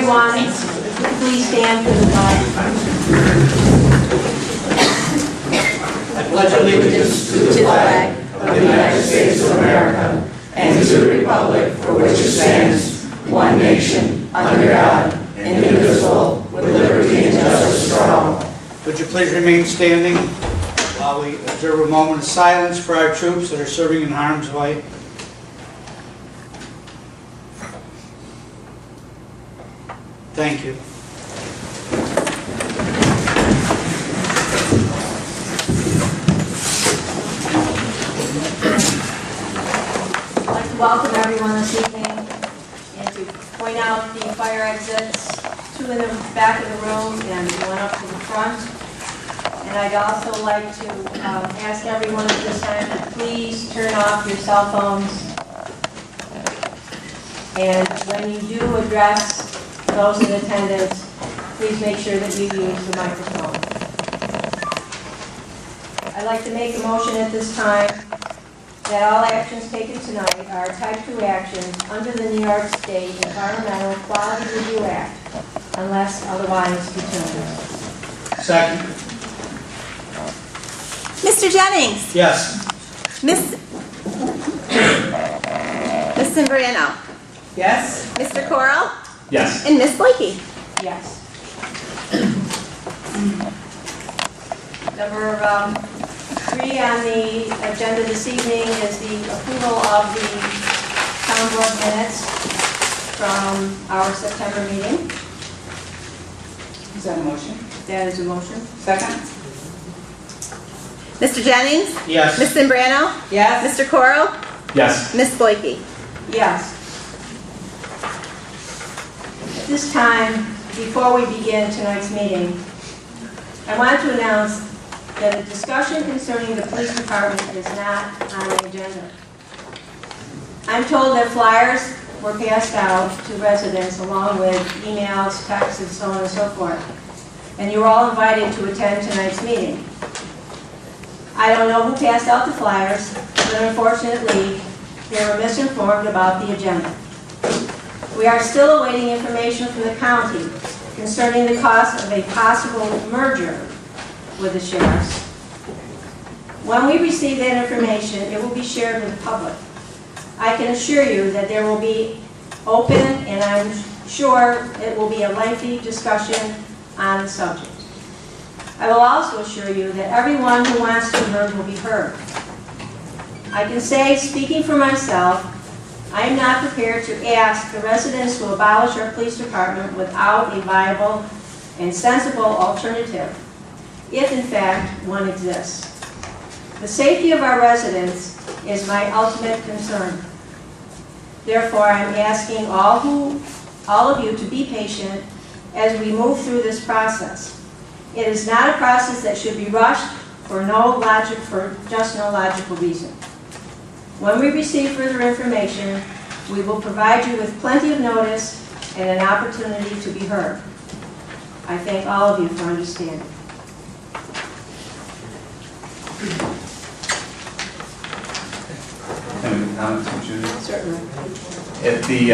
everyone, please stand for the flag. I pledge allegiance to the flag of the United States of America and to the republic for which it stands, one nation, under God, indivisible, with liberty and justice for all. Would you please remain standing while we observe a moment of silence for our troops that are serving in harm's way? Thank you. I'd like to welcome everyone this evening and to point out the fire exits, 2 in the back of the room and 1 up to the front. And I'd also like to ask everyone at this time to please turn off your cell phones. And when you do address those in attendance, please make sure that you use the microphone. I'd like to make a motion at this time that all actions taken tonight are type 2 actions under the New York State Environmental Quality Review Act, unless otherwise determined. Second. Mr. Jennings. Yes. Miss Simbrano. Yes? Mr. Corl. Yes. And Miss Boyke. Yes. Number 3 on the agenda this evening is the approval of the town board minutes from our September meeting. Is that a motion? That is a motion. Second? Mr. Jennings. Yes. Miss Simbrano. Yes? Mr. Corl. Yes. Miss Boyke. Yes. At this time, before we begin tonight's meeting, I want to announce that a discussion concerning the police department is not on the agenda. I'm told that flyers were passed out to residents along with emails, texts, and so on and so forth. And you were all invited to attend tonight's meeting. I don't know who passed out the flyers, but unfortunately, they were misinformed about the agenda. We are still awaiting information from the county concerning the cost of a possible merger with the sheriffs. When we receive that information, it will be shared with the public. I can assure you that there will be open, and I'm sure it will be a lengthy discussion on the subject. I will also assure you that everyone who wants to merge will be heard. I can say, speaking for myself, I am not prepared to ask the residents to abolish our police department without a viable and sensible alternative, if in fact one exists. The safety of our residents is my ultimate concern. Therefore, I'm asking all of you to be patient as we move through this process. It is not a process that should be rushed for just no logical reason. When we receive further information, we will provide you with plenty of notice and an opportunity to be heard. I thank all of you for understanding. Can we comment from Judy? Certainly. At the,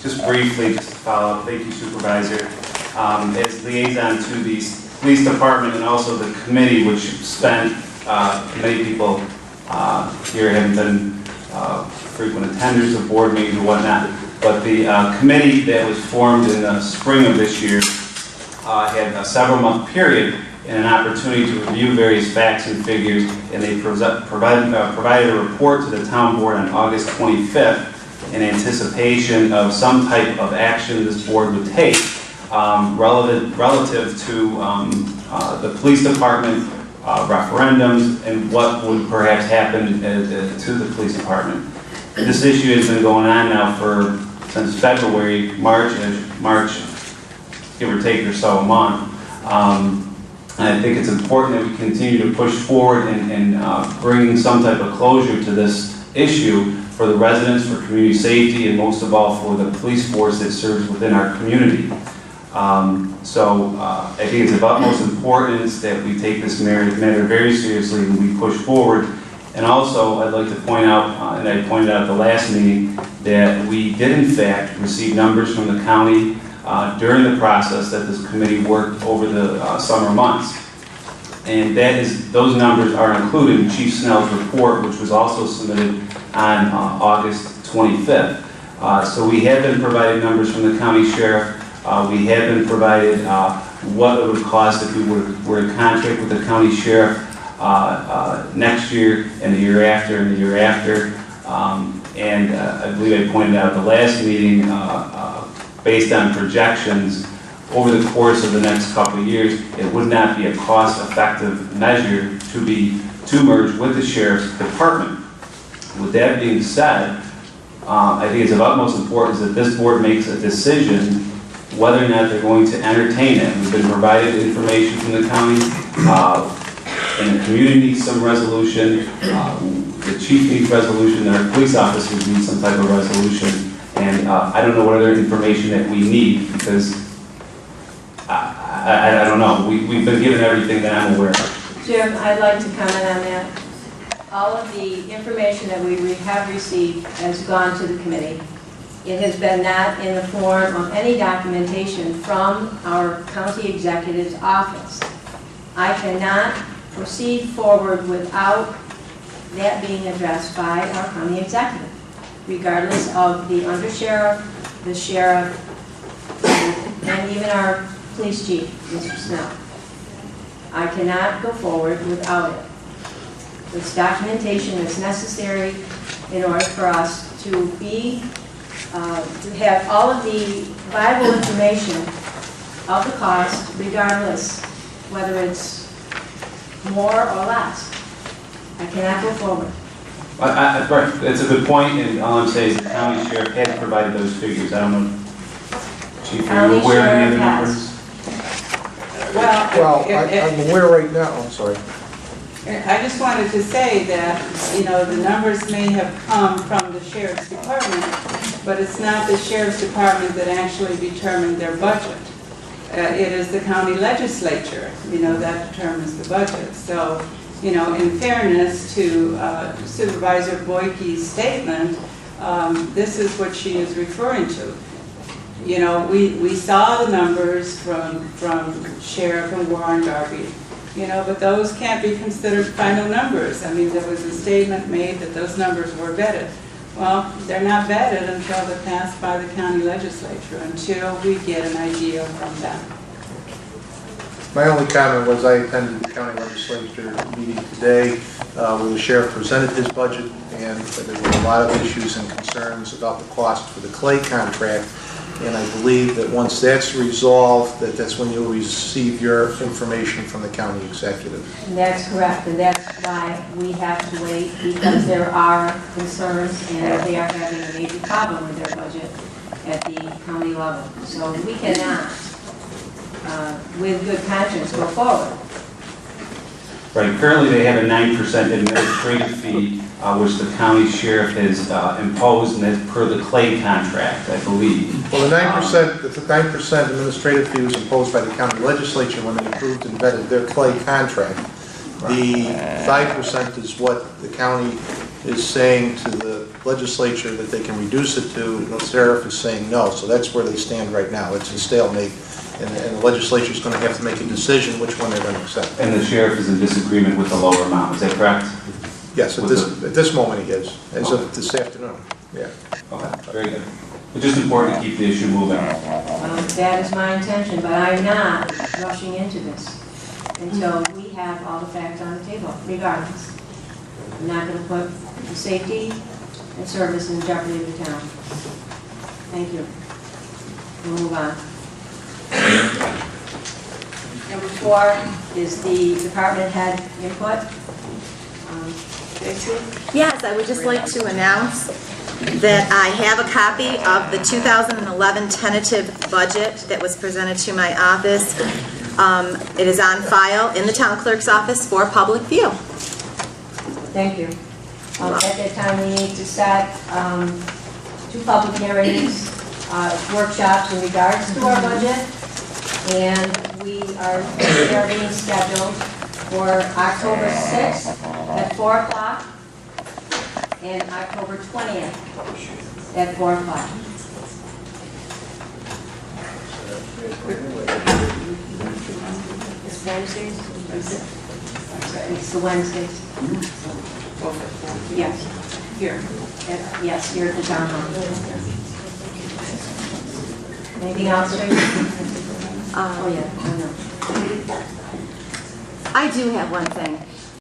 just briefly, just to follow up, thank you, Supervisor. As liaison to the police department and also the committee, which spent, many people here haven't been frequent attenders of board meetings or whatnot, but the committee that was formed in the spring of this year had a several-month period and an opportunity to review various facts and figures, and they provided a report to the town board on August 25th in anticipation of some type of action this board would take relative to the police department, referendums, and what would perhaps happen to the police department. This issue has been going on now since February, March, give or take or so a month. And I think it's important that we continue to push forward and bring some type of closure to this issue for the residents, for community safety, and most of all for the police force that serves within our community. I think it's of utmost importance that we take this matter very seriously and we push forward. And also, I'd like to point out, and I pointed out at the last meeting, that we did in fact receive numbers from the county during the process that this committee worked over the summer months. And those numbers are included in Chief Snell's report, which was also submitted on August 25th. So we have been provided numbers from the county sheriff. We have been provided what it would cost if we were in contract with the county sheriff next year and the year after and the year after. And I believe I pointed out at the last meeting, based on projections over the course of the next couple of years, it would not be a cost-effective measure to merge with the sheriff's department. With that being said, I think it's of utmost importance that this board makes a decision whether or not they're going to entertain it. We've been provided information from the county, and the community needs some resolution, the chief needs resolution, and our police officers need some type of resolution. And I don't know what other information that we need, because I don't know. We've been given everything that I'm aware of. Jim, I'd like to comment on that. All of the information that we have received has gone to the committee. It has been not in the form of any documentation from our county executive's office. I cannot proceed forward without that being addressed by our county executive, regardless of the undersheriff, the sheriff, and even our police chief, Mr. Snell. I cannot go forward without it. This documentation is necessary in order for us to have all of the viable information of the cost, regardless whether it's more or less. I cannot go forward. Right, that's a good point, and all I'm saying is the county sheriff has provided those figures. I don't know, Chief, are you aware of any other numbers? Well, I'm aware right now, I'm sorry. I just wanted to say that, the numbers may have come from the sheriff's department, but it's not the sheriff's department that actually determined their budget. It is the county legislature, that determines the budget. So, in fairness to Supervisor Boyke's statement, this is what she is referring to. We saw the numbers from Sheriff and Warren Darby, but those can't be considered final numbers. I mean, there was a statement made that those numbers were vetted. Well, they're not vetted until they're passed by the county legislature, until we get an idea from them. My only comment was I attended the county legislature meeting today where the sheriff presented his budget, and there were a lot of issues and concerns about the cost for the Clay contract. And I believe that once that's resolved, that's when you'll receive your information from the county executive. And that's correct, and that's why we have to wait, because there are concerns and they are having a major problem with their budget at the county level. So we cannot, with good conscience, go forward. Right, currently they have a 9% administrative fee, which the county sheriff has imposed, and that's per the Clay contract, I believe. Well, the 9% administrative fee was imposed by the county legislature when they approved and vetted their Clay contract. The 5% is what the county is saying to the legislature that they can reduce it to. The sheriff is saying no, so that's where they stand right now. It's a stalemate. And the legislature is going to have to make a decision which one they're going to accept. And the sheriff is in disagreement with the lower amount, is that correct? Yes, at this moment he is, as of this afternoon, yeah. Okay, very good. It's just important to keep the issue moving. That is my intention, but I'm not rushing into this until we have all the facts on the table, regardless. I'm not going to put the safety and service in jeopardy of the town. Thank you. We'll move on. Number 4 is the department head input. Tracy? Yes, I would just like to announce that I have a copy of the 2011 tentative budget that was presented to my office. It is on file in the town clerk's office for public view. Thank you. At that time, we need to set 2 public hearings, workshops in regards to our budget, and they are being scheduled for October 6th at 4 o'clock and October 20th at 4 o'clock. It's Wednesdays? It's the Wednesdays. Yes, here. Yes, here at the town hall. Anything else, Tracy? Oh, yeah, I know. I do have one thing.